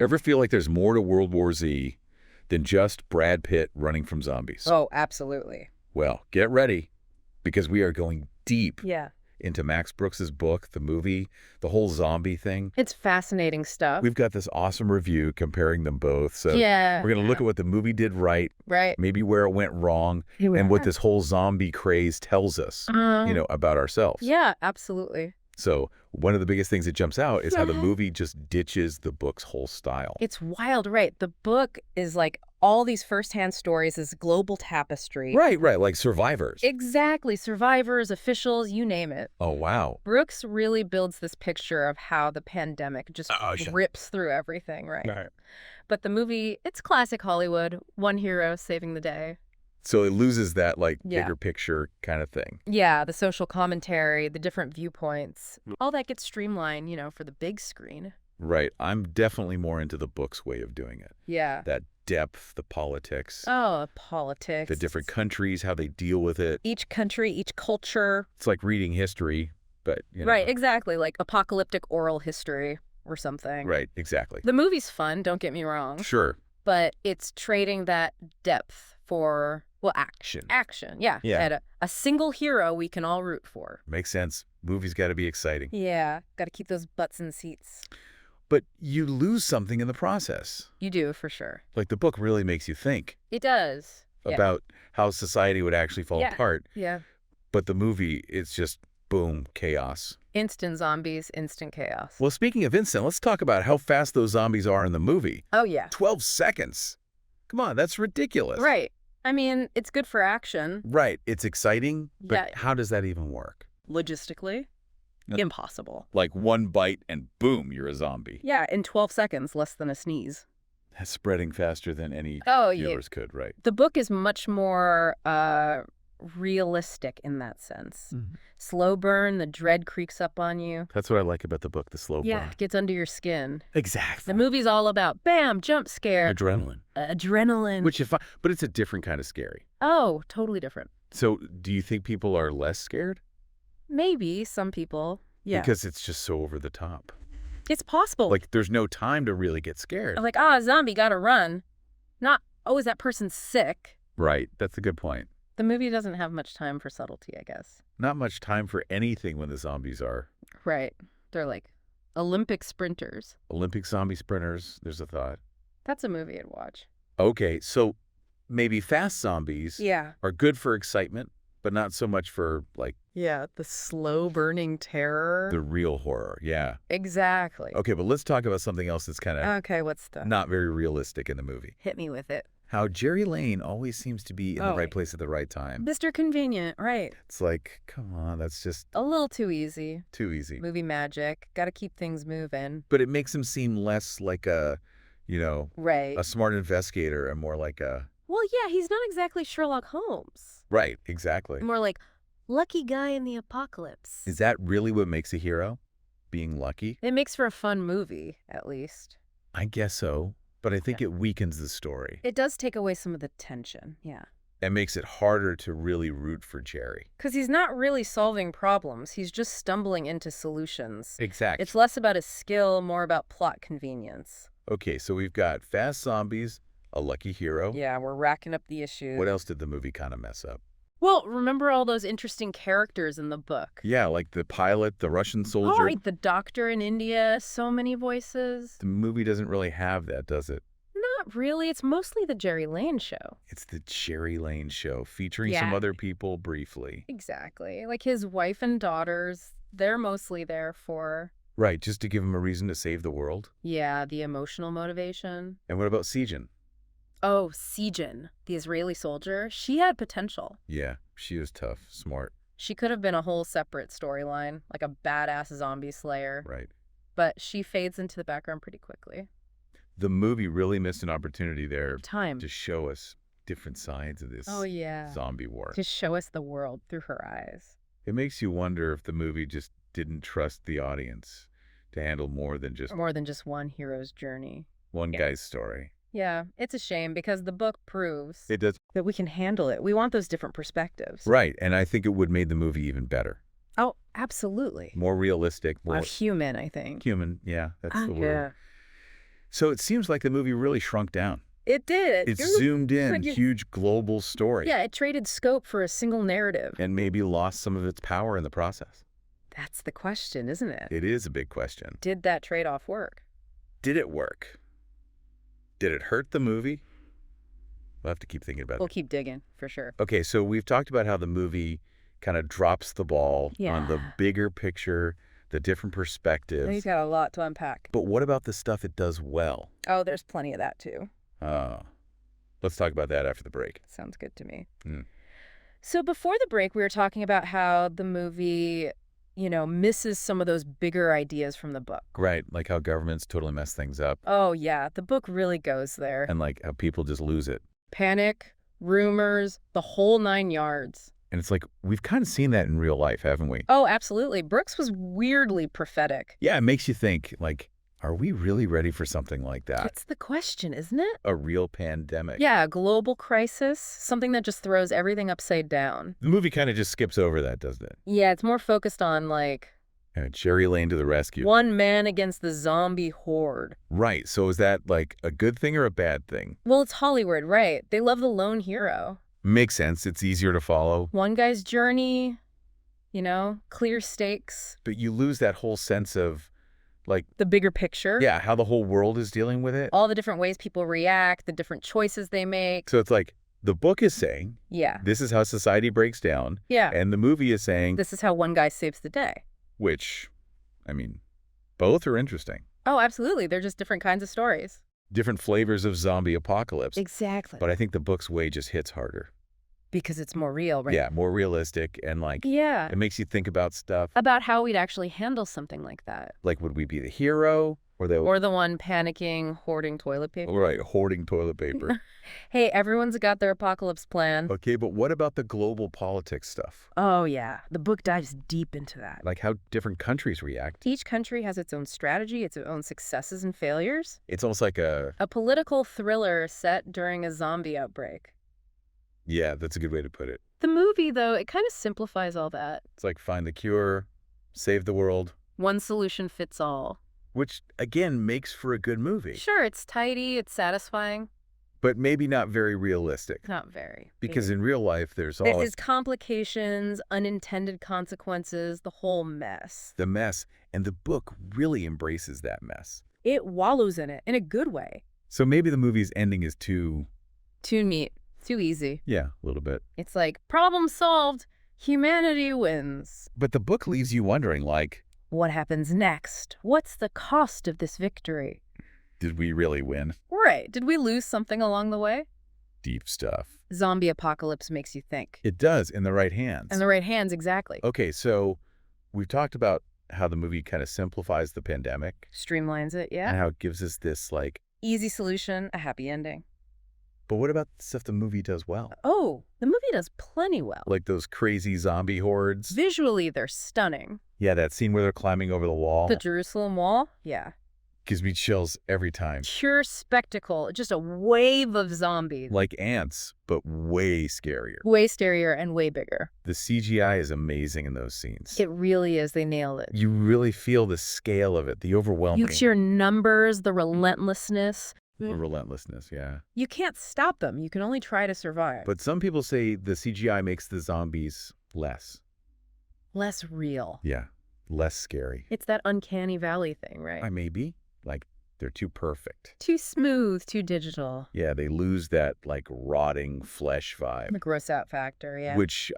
Ever feel like there's more to World War Z than just Brad Pitt running from zombies? Oh, absolutely. Well, get ready, because we are going deep Yeah. into Max Brooks's book, the movie, the whole zombie thing. It's fascinating stuff. We've got this awesome review comparing them both. So Yeah. we're going to look at what the movie did right, Right. maybe where it went wrong, and what this whole zombie craze tells us, about ourselves. Yeah, absolutely. So one of the biggest things that jumps out is how the movie just ditches the book's whole style. It's wild, right? The book is like all these firsthand stories, this global tapestry. Right, like survivors. Exactly. Survivors, officials, you name it. Oh, wow. Brooks really builds this picture of how the pandemic just rips through everything, right? But the movie, it's classic Hollywood. One hero saving the day. So it loses that, bigger picture kind of thing. Yeah, the social commentary, the different viewpoints. All that gets streamlined, for the big screen. Right. I'm definitely more into the book's way of doing it. Yeah. That depth, the politics. Oh, politics. The different countries, how they deal with it. Each country, each culture. It's like reading history, but, Right, exactly. Like apocalyptic oral history or something. Right, exactly. The movie's fun, don't get me wrong. Sure. But it's trading that depth for, action. Action, yeah. And a single hero we can all root for. Makes sense. Movies got to be exciting. Yeah, got to keep those butts in seats. But you lose something in the process. You do, for sure. Like the book really makes you think. It does. About how society would actually fall apart. Yeah. But the movie, it's just, boom, chaos. Instant zombies, instant chaos. Well, speaking of instant, let's talk about how fast those zombies are in the movie. Oh, yeah. 12 seconds. Come on, that's ridiculous. Right. I mean, it's good for action. Right. It's exciting, but how does that even work? Logistically, impossible. Like one bite and boom, you're a zombie. Yeah, in 12 seconds, less than a sneeze. That's spreading faster than any viewers could, right? The book is much more realistic in that sense. Slow burn, the dread creeps up on you. That's what I like about the book, the slow burn. Yeah, it gets under your skin. Exactly. The movie's all about bam, jump scare. Adrenaline. Adrenaline. But it's a different kind of scary. Oh, totally different. So do you think people are less scared? Maybe, some people. Yeah. Because it's just so over the top. It's possible. Like there's no time to really get scared. Like, zombie, gotta run. Not, is that person sick? Right, that's a good point. The movie doesn't have much time for subtlety, I guess. Not much time for anything when the zombies are. Right. They're like Olympic sprinters. Olympic zombie sprinters, there's a thought. That's a movie I'd watch. Okay, so maybe fast zombies are good for excitement, but not so much for, the slow-burning terror. the real horror, Exactly. Okay, but let's talk about something else that's kind of Okay, what's the... not very realistic in the movie. Hit me with it. How Jerry Lane always seems to be in the right place at the right time. Mr. Convenient, right. It's like, come on, that's just A little too easy. too easy. Movie magic. Gotta keep things moving. But it makes him seem less like a, Right. a smart investigator and more like a... Well, yeah, he's not exactly Sherlock Holmes. Right, exactly. More like lucky guy in the apocalypse. Is that really what makes a hero? Being lucky? It makes for a fun movie, at least. I guess so, but I think it weakens the story. It does take away some of the tension, yeah. It makes it harder to really root for Jerry. Because he's not really solving problems. He's just stumbling into solutions. Exactly. It's less about his skill, more about plot convenience. Okay, so we've got fast zombies, a lucky hero. Yeah, we're racking up the issues. What else did the movie kind of mess up? Well, remember all those interesting characters in the book? Yeah, like the pilot, the Russian soldier. Oh, right, the doctor in India, so many voices. The movie doesn't really have that, does it? Not really. It's mostly the Jerry Lane show. It's the Jerry Lane show, featuring some other people briefly. Exactly. Like his wife and daughters, they're mostly there for... Right, just to give him a reason to save the world. Yeah, the emotional motivation. And what about Sijin? Oh, Sijin, the Israeli soldier. She had potential. Yeah, she was tough, smart. She could have been a whole separate storyline, like a badass zombie slayer. Right. But she fades into the background pretty quickly. The movie really missed an opportunity there Time. to show us different sides of this zombie war. To show us the world through her eyes. It makes you wonder if the movie just didn't trust the audience to handle more than just one hero's journey. one guy's story. Yeah, it's a shame because the book proves It does. that we can handle it. We want those different perspectives. Right, and I think it would made the movie even better. Oh, absolutely. More realistic, more Human, I think. human. Yeah, that's the word. So it seems like the movie really shrunk down. It did. It zoomed in, huge global story. Yeah, it traded scope for a single narrative. And maybe lost some of its power in the process. That's the question, isn't it? It is a big question. Did that trade-off work? Did it work? Did it hurt the movie? We'll have to keep thinking about it. We'll keep digging, for sure. Okay, so we've talked about how the movie kind of drops the ball on the bigger picture, the different perspectives. He's got a lot to unpack. But what about the stuff it does well? Oh, there's plenty of that, too. Let's talk about that after the break. Sounds good to me. So before the break, we were talking about how the movie, misses some of those bigger ideas from the book. Right, like how governments totally mess things up. Oh, yeah, the book really goes there. And like how people just lose it. Panic, rumors, the whole 9 yards. And it's like, we've kind of seen that in real life, haven't we? Oh, absolutely. Brooks was weirdly prophetic. Yeah, it makes you think, like, are we really ready for something like that? That's the question, isn't it? A real pandemic. Yeah, a global crisis, something that just throws everything upside down. The movie kind of just skips over that, doesn't it? Yeah, it's more focused on, like... Cherry Lane to the rescue. One man against the zombie horde. Right, so is that, like, a good thing or a bad thing? Well, it's Hollywood, right? They love the lone hero. Makes sense. It's easier to follow. One guy's journey, clear stakes. But you lose that whole sense of, like... the bigger picture. Yeah, how the whole world is dealing with it. All the different ways people react, the different choices they make. So it's like, the book is saying... yeah. This is how society breaks down. Yeah. And the movie is saying... this is how one guy saves the day. Which, both are interesting. Oh, absolutely. They're just different kinds of stories. Different flavors of zombie apocalypse. Exactly. But I think the book's way just hits harder. Because it's more real, right? Yeah, more realistic and yeah. It makes you think about stuff. About how we'd actually handle something like that. Like, would we be the hero or the one panicking, hoarding toilet paper? Right, hoarding toilet paper. Hey, everyone's got their apocalypse plan. Okay, but what about the global politics stuff? Oh, yeah. The book dives deep into that. Like how different countries react. Each country has its own strategy, its own successes and failures. It's almost like a political thriller set during a zombie outbreak. Yeah, that's a good way to put it. The movie, though, it kind of simplifies all that. It's like find the cure, save the world. One solution fits all. Which, again, makes for a good movie. Sure, it's tidy, it's satisfying. But maybe not very realistic. Not very. Because in real life, there's complications, unintended consequences, the whole mess. The mess. And the book really embraces that mess. It wallows in it, in a good way. So maybe the movie's ending is too neat. Too easy. Yeah, a little bit. It's like, problem solved, humanity wins. But the book leaves you wondering, like... what happens next? What's the cost of this victory? Did we really win? Right. Did we lose something along the way? Deep stuff. Zombie apocalypse makes you think. It does, in the right hands. In the right hands, exactly. Okay, so we've talked about how the movie kind of simplifies the pandemic. Streamlines it, yeah. And how it gives us this, like... easy solution, a happy ending. But what about the stuff the movie does well? Oh, the movie does plenty well. Like those crazy zombie hordes? Visually, they're stunning. Yeah, that scene where they're climbing over the wall. The Jerusalem wall? Yeah. Gives me chills every time. Pure spectacle. Just a wave of zombies. Like ants, but way scarier. Way scarier and way bigger. The CGI is amazing in those scenes. It really is. They nailed it. You really feel the scale of it, the overwhelming. You hear numbers, the relentlessness. The relentlessness, yeah. You can't stop them. You can only try to survive. But some people say the CGI makes the zombies less real. Yeah, less scary. It's that uncanny valley thing, right? Maybe. Like, they're too perfect. Too smooth, too digital. Yeah, they lose that, like, rotting flesh vibe. The gross out factor, yeah. Which,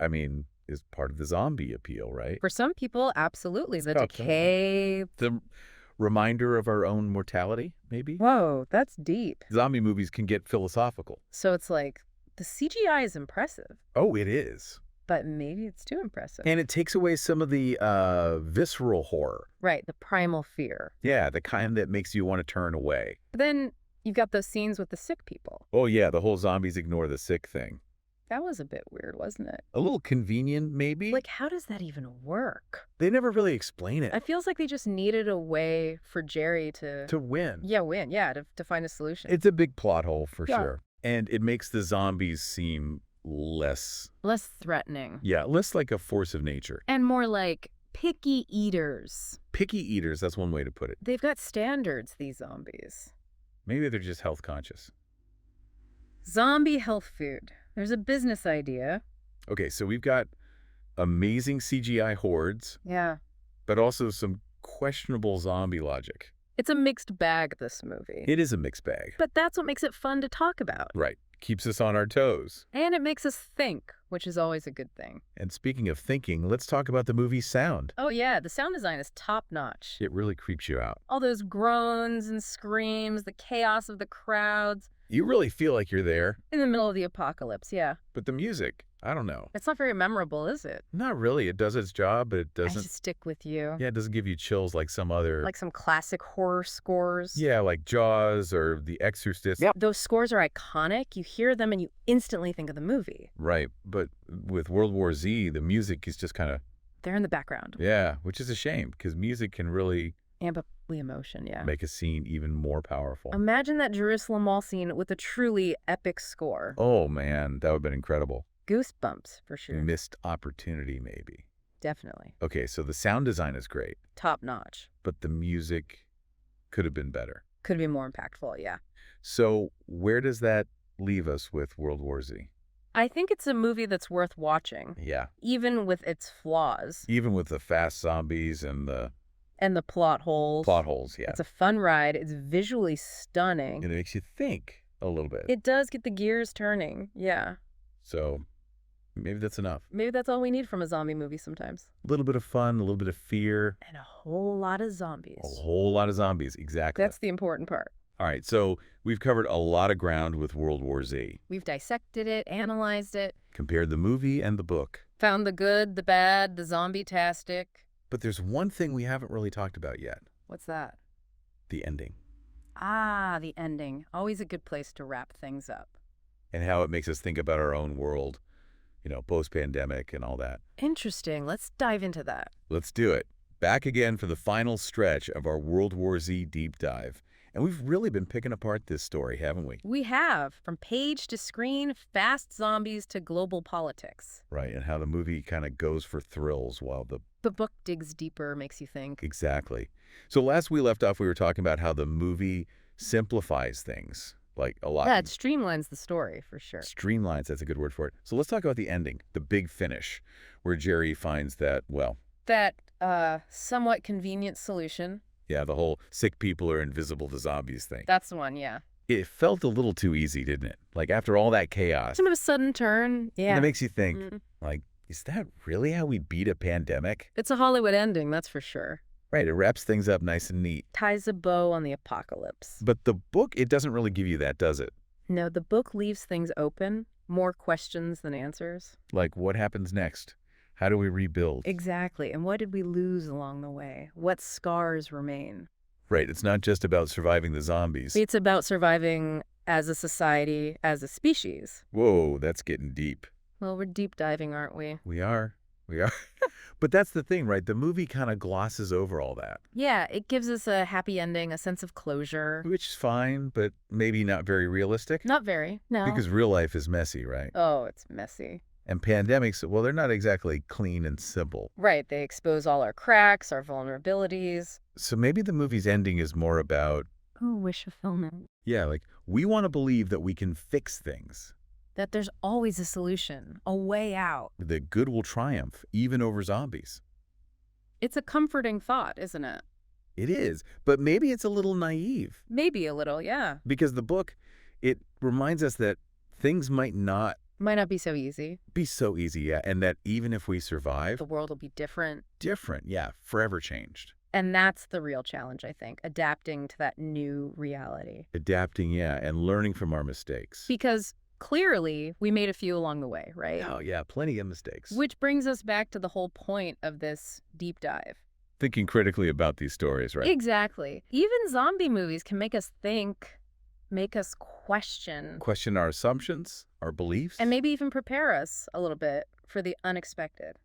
is part of the zombie appeal, right? For some people, absolutely. The decay. The reminder of our own mortality, maybe? Whoa, that's deep. Zombie movies can get philosophical. So it's like, the CGI is impressive. Oh, it is. But maybe it's too impressive. And it takes away some of the visceral horror. Right, the primal fear. Yeah, the kind that makes you want to turn away. But then you've got those scenes with the sick people. Oh, yeah, the whole zombies ignore the sick thing. That was a bit weird, wasn't it? A little convenient, maybe? Like, how does that even work? They never really explain it. It feels like they just needed a way for Jerry to win. Yeah, win. Yeah, to find a solution. It's a big plot hole, for sure. And it makes the zombies seem less threatening. Yeah, less like a force of nature. And more like picky eaters. Picky eaters, that's one way to put it. They've got standards, these zombies. Maybe they're just health conscious. Zombie health food. There's a business idea. Okay, so we've got amazing CGI hordes. Yeah. But also some questionable zombie logic. It's a mixed bag, this movie. It is a mixed bag. But that's what makes it fun to talk about. Right. Keeps us on our toes. And it makes us think, which is always a good thing. And speaking of thinking, let's talk about the movie's sound. Oh yeah, the sound design is top-notch. It really creeps you out. All those groans and screams, the chaos of the crowds. You really feel like you're there. In the middle of the apocalypse, yeah. But the music, I don't know. It's not very memorable, is it? Not really. It does its job, but it doesn't... I should stick with you. Yeah, it doesn't give you chills like some other... Like some classic horror scores. Yeah, like Jaws or The Exorcist. Yep. Those scores are iconic. You hear them and you instantly think of the movie. Right, but with World War Z, the music is just kind of... They're in the background. Yeah, which is a shame, because music can really... Amp up the emotion, yeah. Make a scene even more powerful. Imagine that Jerusalem Mall scene with a truly epic score. Oh, man, that would have been incredible. Goosebumps, for sure. Missed opportunity, maybe. Definitely. Okay, so the sound design is great. Top notch. But the music could have been better. Could be more impactful, yeah. So where does that leave us with World War Z? I think it's a movie that's worth watching. Yeah. Even with its flaws. Even with the fast zombies and the... And the plot holes. Plot holes, yeah. It's a fun ride. It's visually stunning. And it makes you think a little bit. It does get the gears turning, yeah. So maybe that's enough. Maybe that's all we need from a zombie movie sometimes. A little bit of fun, a little bit of fear. And a whole lot of zombies. A whole lot of zombies, exactly. That's the important part. All right, so we've covered a lot of ground with World War Z. We've dissected it, analyzed it. Compared the movie and the book. Found the good, the bad, the zombie-tastic. But there's one thing we haven't really talked about yet. What's that? The ending. Ah, the ending. Always a good place to wrap things up. And how it makes us think about our own world, post-pandemic and all that. Interesting. Let's dive into that. Let's do it. Back again for the final stretch of our World War Z deep dive. And we've really been picking apart this story, haven't we? We have. From page to screen, fast zombies to global politics. Right, and how the movie kind of goes for thrills while the book digs deeper, makes you think. Exactly. So last we left off, we were talking about how the movie simplifies things, like a lot. Yeah, it streamlines the story, for sure. Streamlines, that's a good word for it. So let's talk about the ending, the big finish, where Jerry finds that, that somewhat convenient solution. Yeah, the whole sick people are invisible to zombies thing. That's the one, yeah. It felt a little too easy, didn't it? Like, after all that chaos. Kind of a sudden turn, yeah. And it makes you think, is that really how we beat a pandemic? It's a Hollywood ending, that's for sure. Right, it wraps things up nice and neat. Ties a bow on the apocalypse. But the book, it doesn't really give you that, does it? No, the book leaves things open, more questions than answers. Like, what happens next? How do we rebuild? Exactly. And what did we lose along the way? What scars remain? Right. It's not just about surviving the zombies. It's about surviving as a society, as a species. Whoa, that's getting deep. Well, we're deep diving, aren't we? We are. But that's the thing, right? The movie kind of glosses over all that. Yeah, it gives us a happy ending, a sense of closure. Which is fine, but maybe not very realistic. Not very, no. Because real life is messy, right? Oh, it's messy. And pandemics, well, they're not exactly clean and simple. Right. They expose all our cracks, our vulnerabilities. So maybe the movie's ending is more about... wish fulfillment. Yeah, like, we want to believe that we can fix things. That there's always a solution, a way out. That good will triumph, even over zombies. It's a comforting thought, isn't it? It is, but maybe it's a little naive. Maybe a little, yeah. Because the book, it reminds us that things might not be so easy. Yeah. And that even if we survive... the world will be different. Different, yeah. Forever changed. And that's the real challenge, I think. Adapting to that new reality. Adapting, yeah. And learning from our mistakes. Because clearly, we made a few along the way, right? Oh, yeah. Plenty of mistakes. Which brings us back to the whole point of this deep dive. Thinking critically about these stories, right? Exactly. Even zombie movies can make us think, make us question. Question our assumptions, our beliefs. And maybe even prepare us a little bit for the unexpected.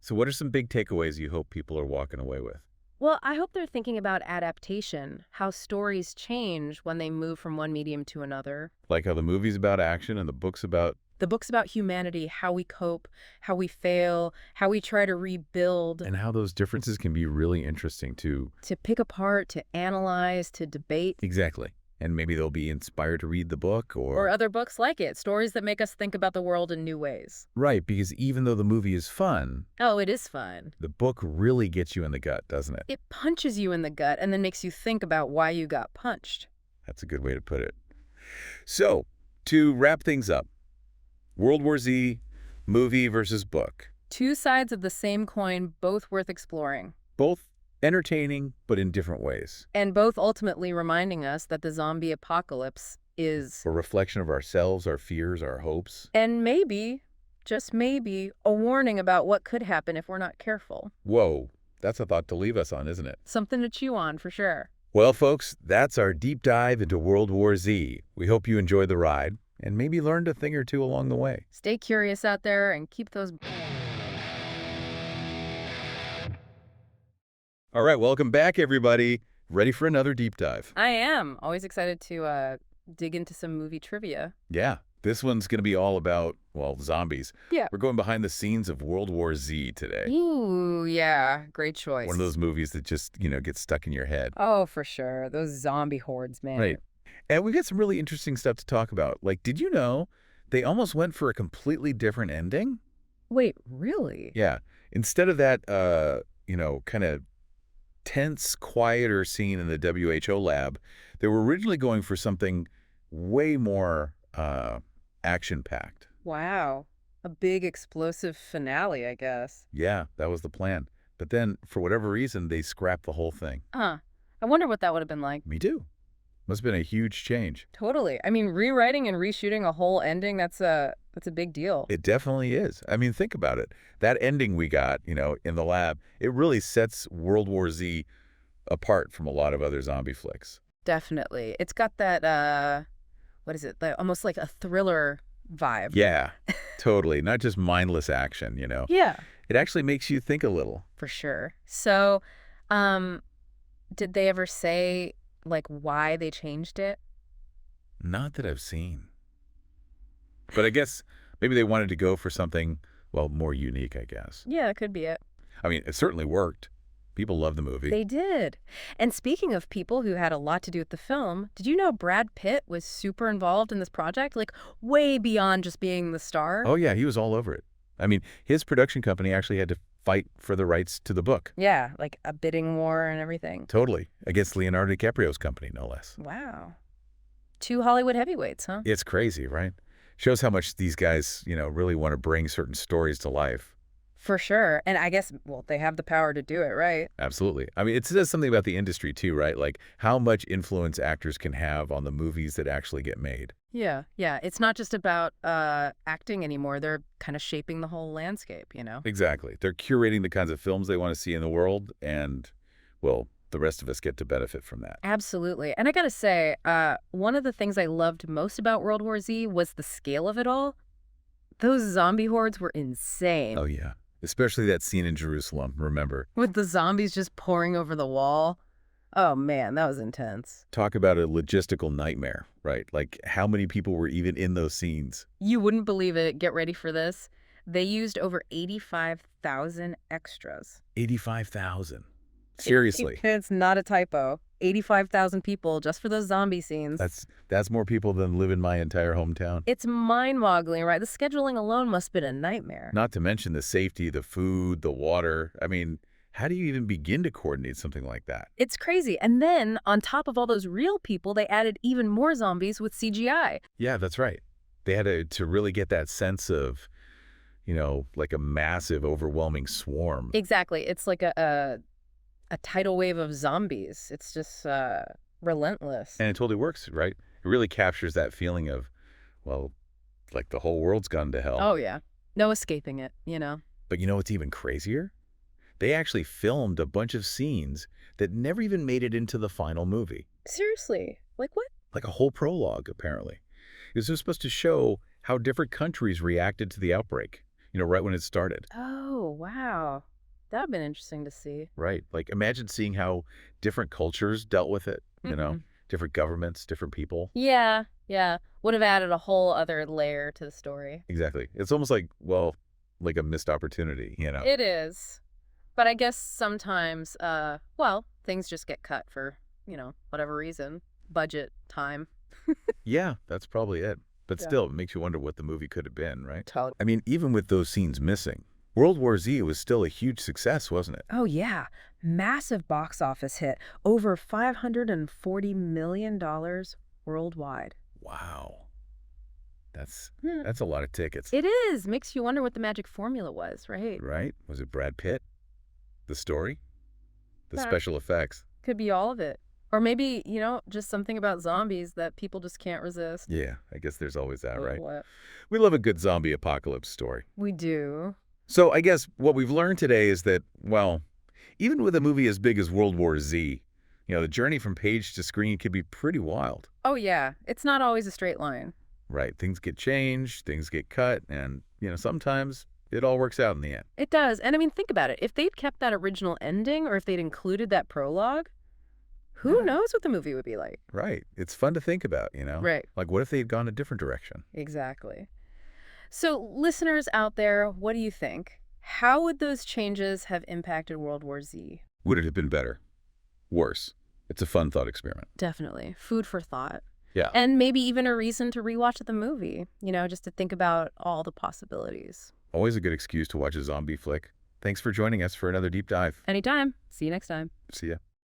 So what are some big takeaways you hope people are walking away with? Well, I hope they're thinking about adaptation, how stories change when they move from one medium to another. Like how the movie's about action and the book's about... The book's about humanity, how we cope, how we fail, how we try to rebuild. And how those differences can be really interesting to pick apart, to analyze, to debate. Exactly. And maybe they'll be inspired to read the book Or other books like it, stories that make us think about the world in new ways. Right, because even though the movie is fun, Oh, it is fun. the book really gets you in the gut, doesn't it? It punches you in the gut and then makes you think about why you got punched. That's a good way to put it. So, to wrap things up, World War Z, movie versus book. Two sides of the same coin, both worth exploring. Both entertaining, but in different ways. And both ultimately reminding us that the zombie apocalypse is A reflection of ourselves, our fears, our hopes. and maybe, just maybe, a warning about what could happen if we're not careful. Whoa, that's a thought to leave us on, isn't it? Something to chew on for sure. Well, folks, that's our deep dive into World War Z. We hope you enjoyed the ride and maybe learned a thing or two along the way. Stay curious out there and keep those... All right, welcome back, everybody. Ready for another deep dive? I am. Always excited to dig into some movie trivia. Yeah, this one's going to be all about, well, zombies. Yeah. We're going behind the scenes of World War Z today. Ooh, yeah. Great choice. One of those movies that just, get stuck in your head. Oh, for sure. Those zombie hordes, man. Right. And we've got some really interesting stuff to talk about. Like, did you know they almost went for a completely different ending? Wait, really? Yeah. Instead of that, kind of tense, quieter scene in the WHO lab, they were originally going for something way more action-packed. Wow. A big explosive finale, I guess. Yeah, that was the plan. But then, for whatever reason, they scrapped the whole thing. Huh. I wonder what that would have been like. Me too. Must have been a huge change. Totally. I mean, rewriting and reshooting a whole ending, that's a big deal. It definitely is. I mean, think about it. That ending we got, in the lab, it really sets World War Z apart from a lot of other zombie flicks. Definitely. It's got that, what is it? Almost like a thriller vibe. Yeah, totally. Not just mindless action, Yeah. It actually makes you think a little. For sure. So, did they ever say, why they changed it? Not that I've seen. But I guess maybe they wanted to go for something, well, more unique, I guess. Yeah, that could be it. I mean, it certainly worked. People love the movie. They did. And speaking of people who had a lot to do with the film, did you know Brad Pitt was super involved in this project? Way beyond just being the star? Oh, yeah, he was all over it. I mean, his production company actually had to fight for the rights to the book. Yeah, like a bidding war and everything. Totally. Against Leonardo DiCaprio's company, no less. Wow. Two Hollywood heavyweights, huh? It's crazy, right? Shows how much these guys, really want to bring certain stories to life. For sure. And I guess, well, they have the power to do it, right? Absolutely. I mean, it says something about the industry, too, right? Like how much influence actors can have on the movies that actually get made. Yeah, yeah. It's not just about acting anymore. They're kind of shaping the whole landscape, Exactly. They're curating the kinds of films they want to see in the world, and, well, the rest of us get to benefit from that. Absolutely. And I gotta say, one of the things I loved most about World War Z was the scale of it all. Those zombie hordes were insane. Oh, yeah. Especially that scene in Jerusalem, remember? With the zombies just pouring over the wall. Oh, man, that was intense. Talk about a logistical nightmare, right? Like, how many people were even in those scenes? You wouldn't believe it. Get ready for this. They used over 85,000 extras. 85,000. Seriously. It's not a typo. 85,000 people just for those zombie scenes. That's more people than live in my entire hometown. It's mind-boggling, right? The scheduling alone must have been a nightmare. Not to mention the safety, the food, the water. I mean, how do you even begin to coordinate something like that? It's crazy. And then, on top of all those real people, they added even more zombies with CGI. Yeah, that's right. They had to really get that sense of, like a massive, overwhelming swarm. Exactly. It's like a tidal wave of zombies. It's just relentless. And it totally works, right? It really captures that feeling of, well, like the whole world's gone to hell. Oh, yeah. No escaping it, But you know what's even crazier? They actually filmed a bunch of scenes that never even made it into the final movie. Seriously? Like what? Like a whole prologue, apparently. It was just supposed to show how different countries reacted to the outbreak, right when it started. Oh, wow. That would have been interesting to see. Right. Like, imagine seeing how different cultures dealt with it, different governments, different people. Yeah, yeah. Would have added a whole other layer to the story. Exactly. It's almost like, well, like a missed opportunity, It is. But I guess sometimes, things just get cut for, whatever reason. budget time. Yeah, that's probably it. But Yeah. still, it makes you wonder what the movie could have been, right? Totally. I mean, even with those scenes missing, World War Z was still a huge success, wasn't it? Oh, yeah. Massive box office hit. Over $540 million worldwide. Wow. That's a lot of tickets. It is. Makes you wonder what the magic formula was, right? Right? Was it Brad Pitt? The story? The That special effects? could be all of it. Or maybe, just something about zombies that people just can't resist. Yeah, I guess there's always that, right? What? We love a good zombie apocalypse story. We do. So I guess what we've learned today is that, well, even with a movie as big as World War Z, the journey from page to screen can be pretty wild. Oh, yeah. It's not always a straight line. Right. Things get changed, things get cut, and, sometimes it all works out in the end. It does. And I mean, think about it. If they'd kept that original ending or if they'd included that prologue, who knows what the movie would be like? Right. It's fun to think about, Right. Like, what if they'd gone a different direction? Exactly. So, listeners out there, what do you think? How would those changes have impacted World War Z? Would it have been better? Worse? It's a fun thought experiment. Definitely. Food for thought. Yeah. And maybe even a reason to rewatch the movie, just to think about all the possibilities. Always a good excuse to watch a zombie flick. Thanks for joining us for another deep dive. Anytime. See you next time. See ya.